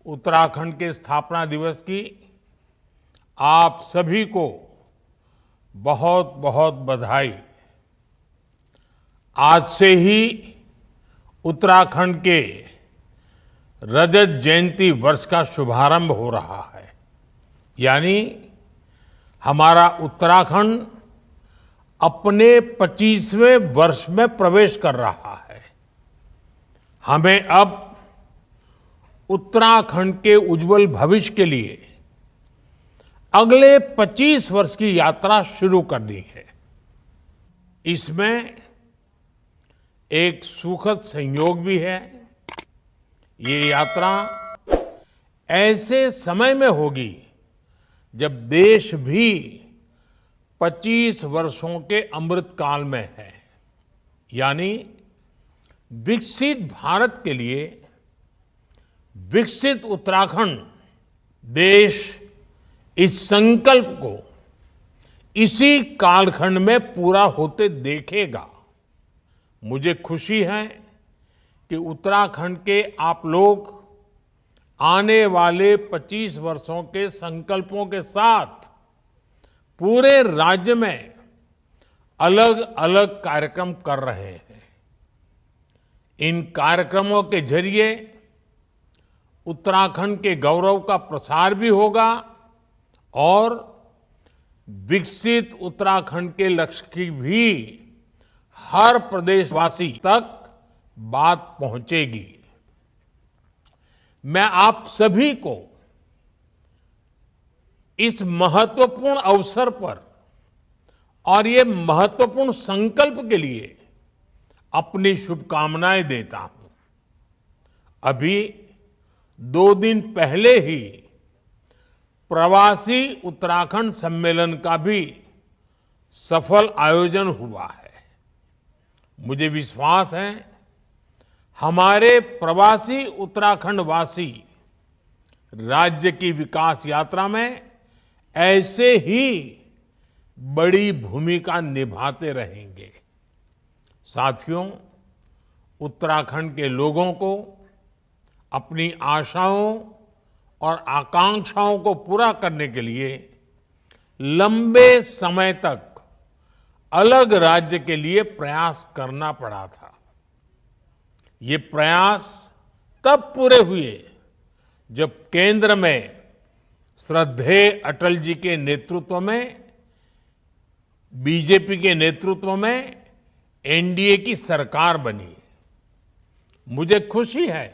उत्तराखंड के स्थापना दिवस की आप सभी को बहुत बहुत बधाई। आज से ही उत्तराखंड के रजत जयंती वर्ष का शुभारंभ हो रहा है। यानी हमारा उत्तराखंड अपने 25वें वर्ष में प्रवेश कर रहा है। हमें अब उत्तराखंड के उज्जवल भविष्य के लिए अगले 25 वर्ष की यात्रा शुरू करनी है। इसमें एक सुखद संयोग भी है। ये यात्रा ऐसे समय में होगी जब देश भी 25 वर्षों के अमृत काल में है। यानी विकसित भारत के लिए विकसित उत्तराखंड देश इस संकल्प को इसी कालखंड में पूरा होते देखेगा। मुझे खुशी है कि उत्तराखंड के आप लोग आने वाले 25 वर्षों के संकल्पों के साथ पूरे राज्य में अलग अलग कार्यक्रम कर रहे हैं। इन कार्यक्रमों के जरिए उत्तराखंड के गौरव का प्रसार भी होगा और विकसित उत्तराखंड के लक्ष्य की भी हर प्रदेशवासी तक बात पहुंचेगी। मैं आप सभी को इस महत्वपूर्ण अवसर पर और ये महत्वपूर्ण संकल्प के लिए अपनी शुभकामनाएं देता हूं। अभी 2 दिन पहले ही प्रवासी उत्तराखंड सम्मेलन का भी सफल आयोजन हुआ है। मुझे विश्वास है हमारे प्रवासी उत्तराखंड वासी राज्य की विकास यात्रा में ऐसे ही बड़ी भूमिका निभाते रहेंगे। साथियों, उत्तराखंड के लोगों को अपनी आशाओं और आकांक्षाओं को पूरा करने के लिए लंबे समय तक अलग राज्य के लिए प्रयास करना पड़ा था। ये प्रयास तब पूरे हुए जब केंद्र में श्रद्धेय अटल जी के नेतृत्व में, बीजेपी के नेतृत्व में एनडीए की सरकार बनी। मुझे खुशी है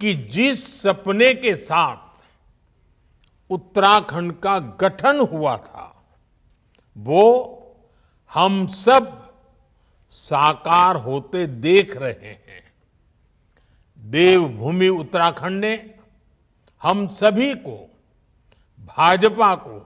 कि जिस सपने के साथ उत्तराखंड का गठन हुआ था वो हम सब साकार होते देख रहे हैं। देवभूमि उत्तराखंड ने हम सभी को, भाजपा को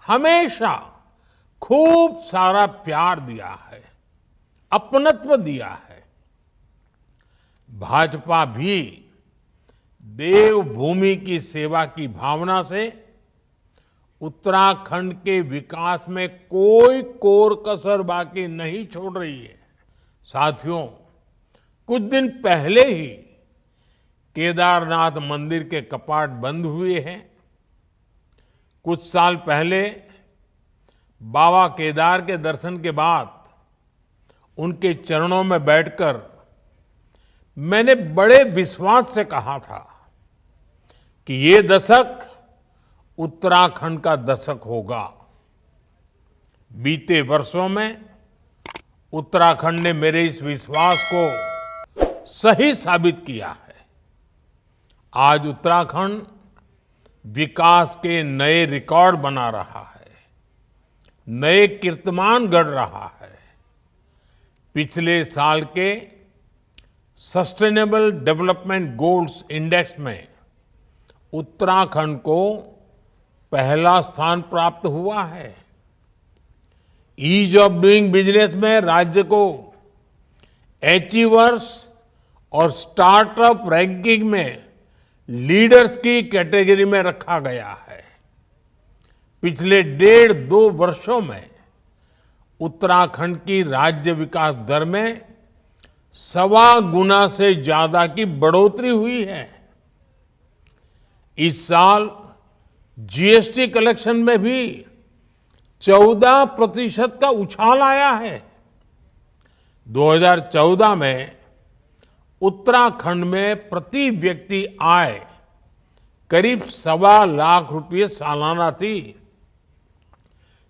हमेशा खूब सारा प्यार दिया है, अपनत्व दिया है। भाजपा भी देवभूमि की सेवा की भावना से उत्तराखंड के विकास में कोई कोर कसर बाकी नहीं छोड़ रही है। साथियों, कुछ दिन पहले ही केदारनाथ मंदिर के कपाट बंद हुए हैं। कुछ साल पहले बाबा केदार के दर्शन के बाद उनके चरणों में बैठकर मैंने बड़े विश्वास से कहा था कि ये दशक उत्तराखंड का दशक होगा। बीते वर्षों में उत्तराखंड ने मेरे इस विश्वास को सही साबित किया है। आज उत्तराखंड विकास के नए रिकॉर्ड बना रहा है, नए कीर्तिमान गढ़ रहा है। पिछले साल के सस्टेनेबल डेवलपमेंट गोल्स इंडेक्स में उत्तराखंड को पहला स्थान प्राप्त हुआ है। ईज ऑफ डूइंग बिजनेस में राज्य को अचीवर्स और स्टार्टअप रैंकिंग में लीडर्स की कैटेगरी में रखा गया है। पिछले 1.5-2 वर्षों में उत्तराखंड की राज्य विकास दर में 1.25 गुना से ज्यादा की बढ़ोतरी हुई है। इस साल जीएसटी कलेक्शन में भी 14% का उछाल आया है। 2014 में उत्तराखंड में प्रति व्यक्ति आय करीब 1.25 लाख रुपए सालाना थी,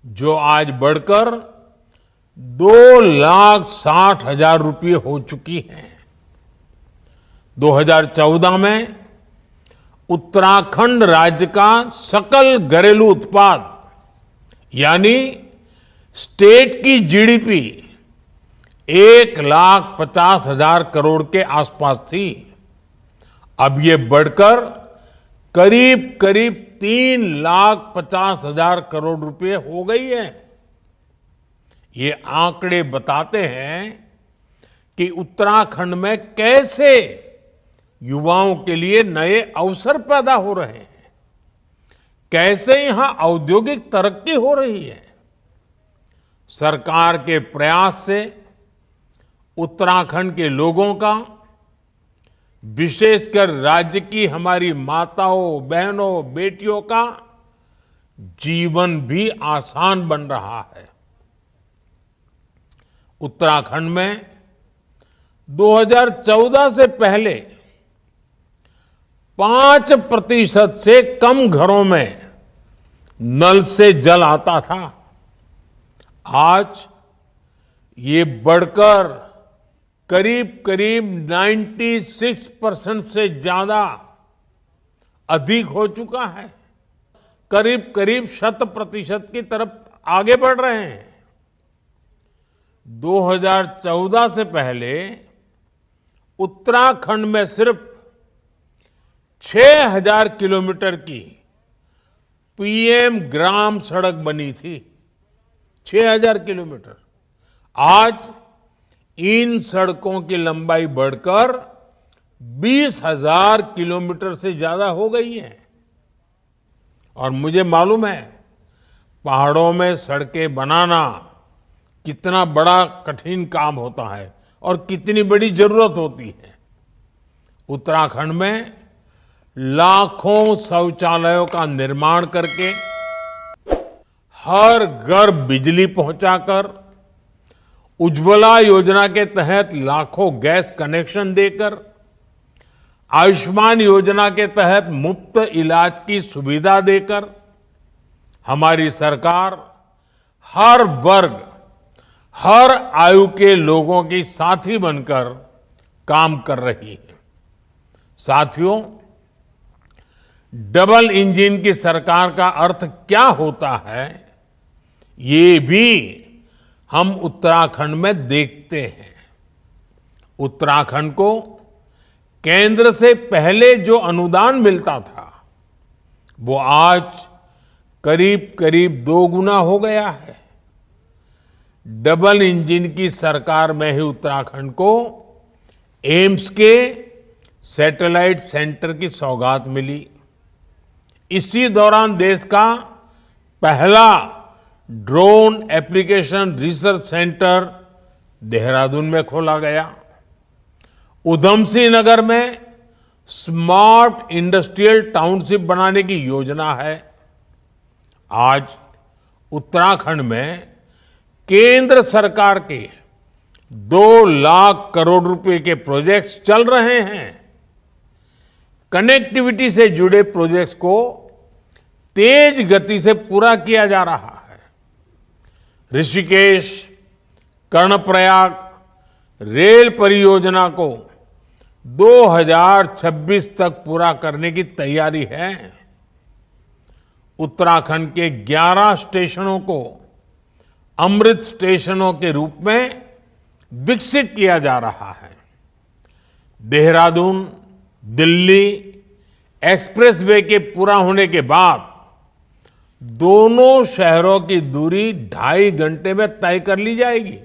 जो आज बढ़कर 2,60,000 रुपये हो चुकी है। 2014 में उत्तराखंड राज्य का सकल घरेलू उत्पाद यानी स्टेट की जीडीपी 1,50,000 करोड़ के आसपास थी। अब ये बढ़कर करीब करीब 3,50,000 करोड़ रुपए हो गई है। ये आंकड़े बताते हैं कि उत्तराखंड में कैसे युवाओं के लिए नए अवसर पैदा हो रहे हैं, कैसे यहां औद्योगिक तरक्की हो रही है। सरकार के प्रयास से उत्तराखंड के लोगों का, विशेषकर राज्य की हमारी माताओं, बहनों, बेटियों का जीवन भी आसान बन रहा है। उत्तराखंड में 2014 से पहले 5% से कम घरों में नल से जल आता था। आज ये बढ़कर करीब करीब 96% से ज्यादा अधिक हो चुका है। करीब करीब 100% की तरफ आगे बढ़ रहे हैं। 2014 से पहले उत्तराखंड में सिर्फ 6,000 किलोमीटर की पीएम ग्राम सड़क बनी थी। 6,000 किलोमीटर। आज इन सड़कों की लंबाई बढ़कर 20,000 किलोमीटर से ज्यादा हो गई है। और मुझे मालूम है पहाड़ों में सड़कें बनाना कितना बड़ा कठिन काम होता है और कितनी बड़ी जरूरत होती है। उत्तराखंड में लाखों शौचालयों का निर्माण करके, हर घर बिजली पहुंचाकर, उज्ज्वला योजना के तहत लाखों गैस कनेक्शन देकर, आयुष्मान योजना के तहत मुफ्त इलाज की सुविधा देकर हमारी सरकार हर वर्ग, हर आयु के लोगों की साथी बनकर काम कर रही है। साथियों, डबल इंजन की सरकार का अर्थ क्या होता है, ये भी हम उत्तराखंड में देखते हैं। उत्तराखंड को केंद्र से पहले जो अनुदान मिलता था, वो आज करीब करीब 2 गुना हो गया है। डबल इंजन की सरकार में ही उत्तराखंड को एम्स के सैटेलाइट सेंटर की सौगात मिली। इसी दौरान देश का पहला drone application research centre Dehradun में खोला गया। उधम सिंह नगर में स्मार्ट इंडस्ट्रियल टाउनशिप बनाने की योजना है। आज उत्तराखंड में केंद्र सरकार के 2 लाख करोड़ रुपए के प्रोजेक्ट्स चल रहे हैं। कनेक्टिविटी से जुड़े प्रोजेक्ट्स को तेज गति से पूरा किया जा रहा है। ऋषिकेश, कर्णप्रयाग रेल परियोजना को 2026 तक पूरा करने की तैयारी है। उत्तराखंड के 11 स्टेशनों को अमृत स्टेशनों के रूप में विकसित किया जा रहा है। देहरादून दिल्ली एक्सप्रेसवे के पूरा होने के बाद दोनों शहरों की दूरी 2.5 घंटे में तय कर ली जाएगी।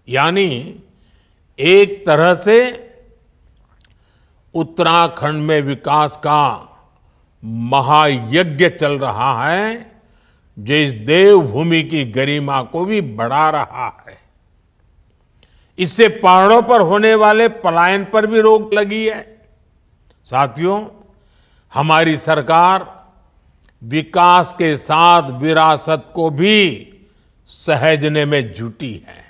यानी एक तरह से उत्तराखंड में विकास का महायज्ञ चल रहा है, जो इस देवभूमि की गरिमा को भी बढ़ा रहा है। इससे पहाड़ों पर होने वाले पलायन पर भी रोक लगी है। साथियों, हमारी सरकार विकास के साथ विरासत को भी सहेजने में जुटी है।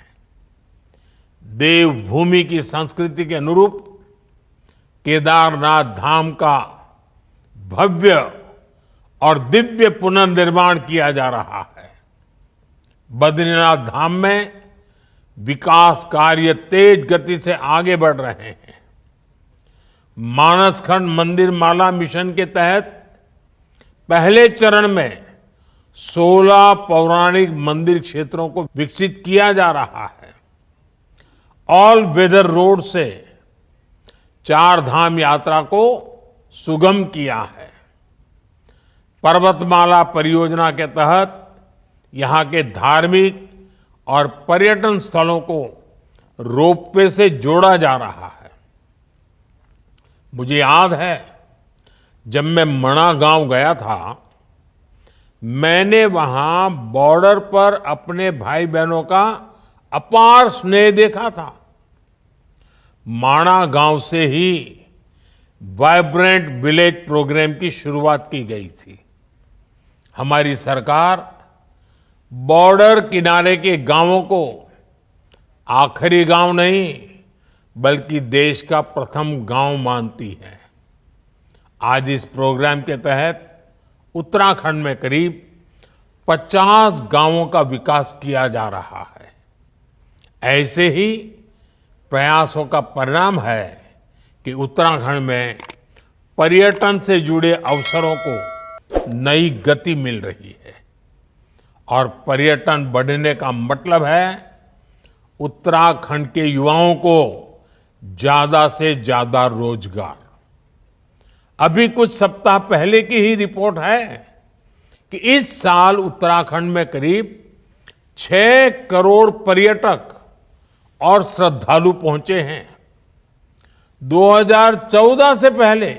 देवभूमि की संस्कृति के अनुरूप केदारनाथ धाम का भव्य और दिव्य पुनर्निर्माण किया जा रहा है। बद्रीनाथ धाम में विकास कार्य तेज गति से आगे बढ़ रहे हैं। मानसखंड मंदिर माला मिशन के तहत पहले चरण में 16 पौराणिक मंदिर क्षेत्रों को विकसित किया जा रहा है। ऑल वेदर रोड से 4 धाम यात्रा को सुगम किया है। पर्वतमाला परियोजना के तहत यहां के धार्मिक और पर्यटन स्थलों को रोपवे से जोड़ा जा रहा है। मुझे याद है, जब मैं मणा गांव गया था, मैंने वहां बॉर्डर पर अपने भाई बहनों का अपार स्नेह देखा था। माणा गांव से ही वाइब्रेंट विलेज प्रोग्राम की शुरुआत की गई थी। हमारी सरकार बॉर्डर किनारे के गांवों को आखिरी गांव नहीं, बल्कि देश का प्रथम गांव मानती है। आज इस प्रोग्राम के तहत उत्तराखंड में करीब 50 गांवों का विकास किया जा रहा है। ऐसे ही प्रयासों का परिणाम है कि उत्तराखंड में पर्यटन से जुड़े अवसरों को नई गति मिल रही है। और पर्यटन बढ़ने का मतलब है उत्तराखंड के युवाओं को ज्यादा से ज्यादा रोजगार। अभी कुछ सप्ताह पहले की ही रिपोर्ट है कि इस साल उत्तराखंड में करीब 6 करोड़ पर्यटक और श्रद्धालु पहुंचे हैं। 2014 से पहले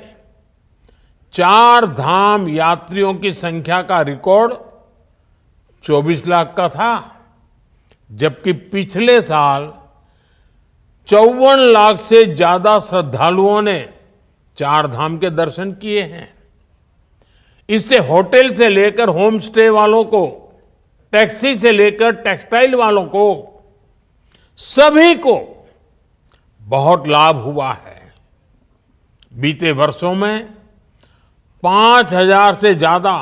4 धाम यात्रियों की संख्या का रिकॉर्ड 24 लाख का था, जबकि पिछले साल 54 लाख से ज्यादा श्रद्धालुओं ने 4 धाम के दर्शन किए हैं। इससे होटल से लेकर होम स्टे वालों को, टैक्सी से लेकर टेक्सटाइल वालों को, सभी को बहुत लाभ हुआ है। बीते वर्षों में 5,000 से ज्यादा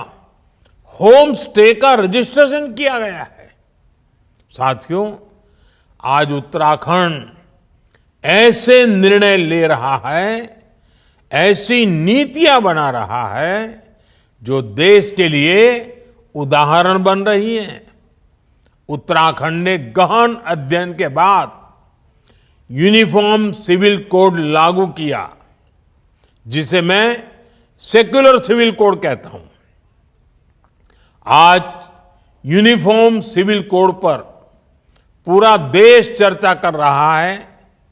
होम स्टे का रजिस्ट्रेशन किया गया है। साथियों, आज उत्तराखंड ऐसे निर्णय ले रहा है, ऐसी नीतियां बना रहा है जो देश के लिए उदाहरण बन रही हैं। उत्तराखंड ने गहन अध्ययन के बाद यूनिफॉर्म सिविल कोड लागू किया, जिसे मैं सेक्युलर सिविल कोड कहता हूं। आज यूनिफॉर्म सिविल कोड पर पूरा देश चर्चा कर रहा है,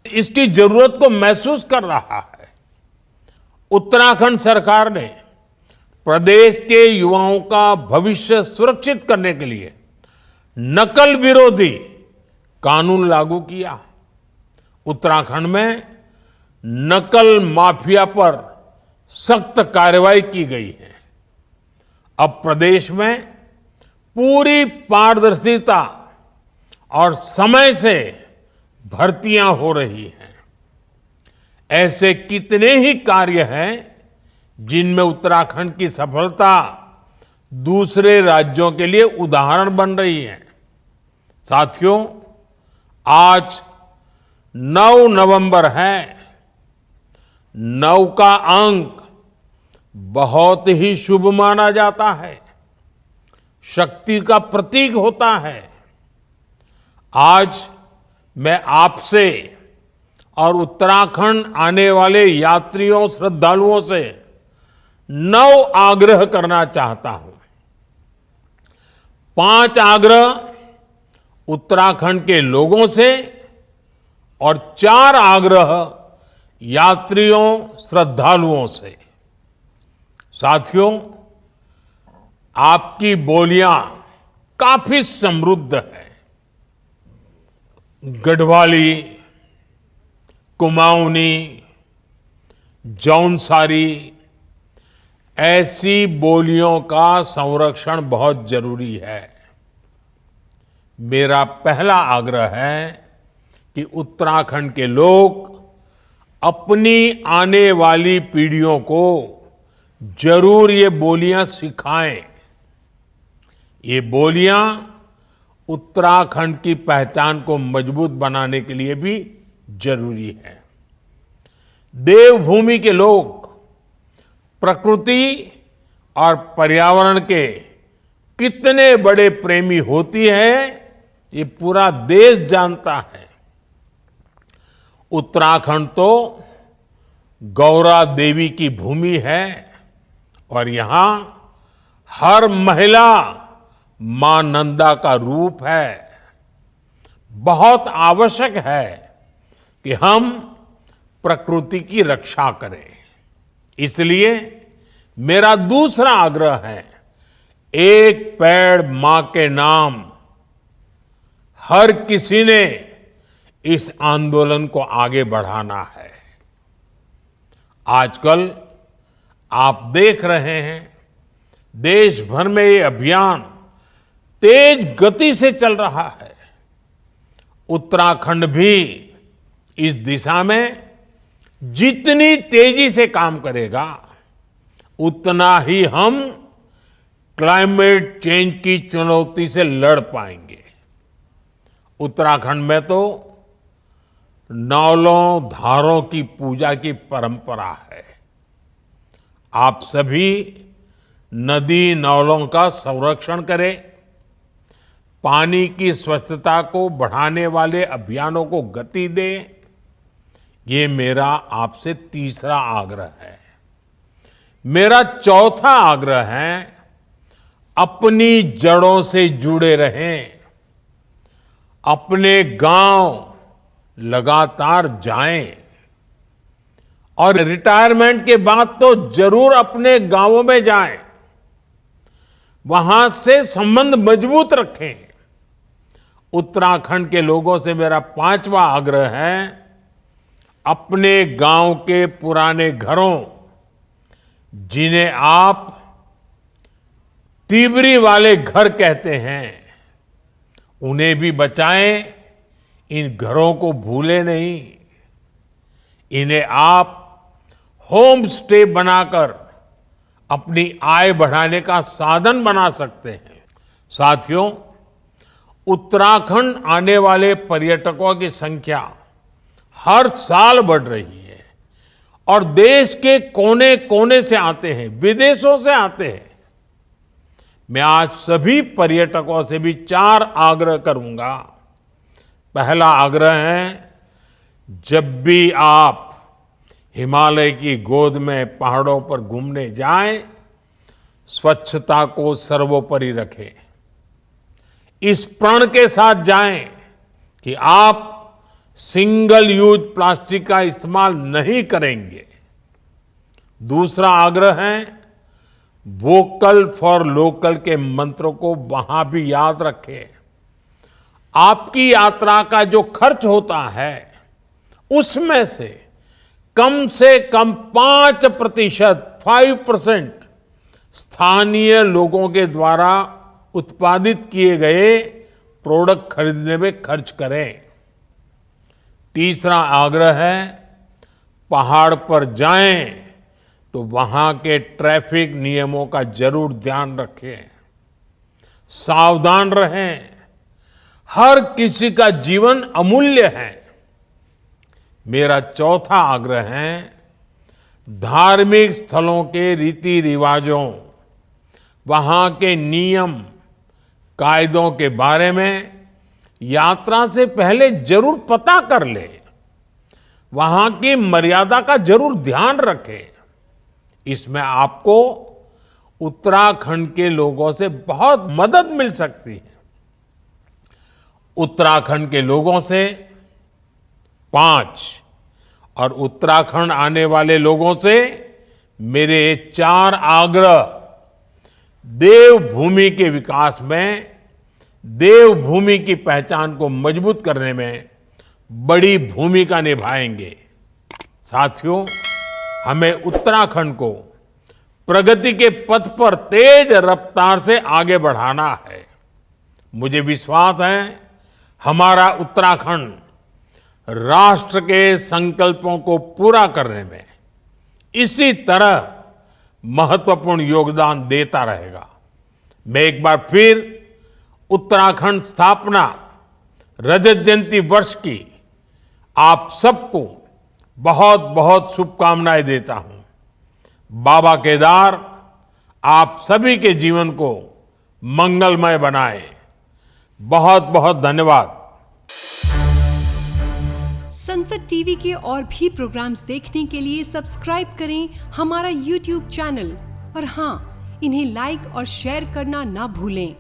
इसकी जरूरत को महसूस कर रहा है। उत्तराखंड सरकार ने प्रदेश के युवाओं का भविष्य सुरक्षित करने के लिए नकल विरोधी कानून लागू किया। उत्तराखंड में नकल माफिया पर सख्त कार्रवाई की गई है। अब प्रदेश में पूरी पारदर्शिता और समय से भर्तियां हो रही हैं। ऐसे कितने ही कार्य हैं जिनमें उत्तराखंड की सफलता दूसरे राज्यों के लिए उदाहरण बन रही है। साथियों, आज 9 नवंबर है। 9 का अंक बहुत ही शुभ माना जाता है, शक्ति का प्रतीक होता है। आज मैं आपसे और उत्तराखंड आने वाले यात्रियों, श्रद्धालुओं से 9 आग्रह करना चाहता हूं। 5 आग्रह उत्तराखंड के लोगों से और 4 आग्रह यात्रियों, श्रद्धालुओं से। साथियों, आपकी बोलियां काफी समृद्ध है। गढ़वाली, कुमाऊनी, जौनसारी ऐसी बोलियों का संरक्षण बहुत जरूरी है। मेरा पहला आग्रह है कि उत्तराखंड के लोग अपनी आने वाली पीढ़ियों को जरूर ये बोलियां सिखाएं। ये बोलियां उत्तराखंड की पहचान को मजबूत बनाने के लिए भी जरूरी है। देवभूमि के लोग प्रकृति और पर्यावरण के कितने बड़े प्रेमी होती है, ये पूरा देश जानता है। उत्तराखंड तो गौरा देवी की भूमि है और यहां हर महिला मां नंदा का रूप है। बहुत आवश्यक है कि हम प्रकृति की रक्षा करें। इसलिए मेरा दूसरा आग्रह है, एक पेड़ मां के नाम। हर किसी ने इस आंदोलन को आगे बढ़ाना है। आजकल आप देख रहे हैं, देश भर में ये अभियान तेज गति से चल रहा है। उत्तराखंड भी इस दिशा में जितनी तेजी से काम करेगा, उतना ही हम क्लाइमेट चेंज की चुनौती से लड़ पाएंगे। उत्तराखंड में तो नौलों धारों की पूजा की परंपरा है। आप सभी नदी नौलों का संरक्षण करें। पानी की स्वच्छता को बढ़ाने वाले अभियानों को गति दें। ये मेरा आपसे तीसरा आग्रह है। मेरा चौथा आग्रह है, अपनी जड़ों से जुड़े रहें। अपने गांव लगातार जाएं और रिटायरमेंट के बाद तो जरूर अपने गांवों में जाएं। वहां से संबंध मजबूत रखें। उत्तराखंड के लोगों से मेरा पांचवा आग्रह है, अपने गांव के पुराने घरों, जिन्हें आप तिबरी वाले घर कहते हैं, उन्हें भी बचाएं। इन घरों को भूले नहीं। इन्हें आप होम स्टे बनाकर अपनी आय बढ़ाने का साधन बना सकते हैं। साथियों, उत्तराखंड आने वाले पर्यटकों की संख्या हर साल बढ़ रही है और देश के कोने कोने से आते हैं, विदेशों से आते हैं। मैं आज सभी पर्यटकों से भी 4 आग्रह करूंगा। पहला आग्रह है, जब भी आप हिमालय की गोद में पहाड़ों पर घूमने जाएं, स्वच्छता को सर्वोपरि रखें। इस प्रण के साथ जाएं कि आप सिंगल यूज प्लास्टिक का इस्तेमाल नहीं करेंगे। दूसरा आग्रह है, वोकल फॉर लोकल के मंत्र को वहां भी याद रखें। आपकी यात्रा का जो खर्च होता है, उसमें से कम 5% स्थानीय लोगों के द्वारा उत्पादित किए गए प्रोडक्ट खरीदने में खर्च करें। तीसरा आग्रह है, पहाड़ पर जाएं तो वहां के ट्रैफिक नियमों का जरूर ध्यान रखें। सावधान रहें। हर किसी का जीवन अमूल्य है। मेरा चौथा आग्रह है, धार्मिक स्थलों के रीति रिवाजों, वहां के नियम कायदों के बारे में यात्रा से पहले जरूर पता कर ले। वहां की मर्यादा का जरूर ध्यान रखें। इसमें आपको उत्तराखंड के लोगों से बहुत मदद मिल सकती है। उत्तराखंड के लोगों से 5 और उत्तराखंड आने वाले लोगों से मेरे 4 आग्रह देवभूमि के विकास में, देवभूमि की पहचान को मजबूत करने में बड़ी भूमिका निभाएंगे। साथियों, हमें उत्तराखंड को प्रगति के पथ पर तेज रफ्तार से आगे बढ़ाना है। मुझे विश्वास है हमारा उत्तराखंड राष्ट्र के संकल्पों को पूरा करने में इसी तरह महत्वपूर्ण योगदान देता रहेगा। मैं एक बार फिर उत्तराखंड स्थापना रजत जयंती वर्ष की आप सबको बहुत बहुत शुभकामनाएं देता हूं। बाबा केदार आप सभी के जीवन को मंगलमय बनाए। बहुत बहुत धन्यवाद। संसद टीवी के और भी प्रोग्राम्स देखने के लिए सब्सक्राइब करें हमारा यूट्यूब चैनल और हाँ, इन्हें लाइक और शेयर करना ना भूलें।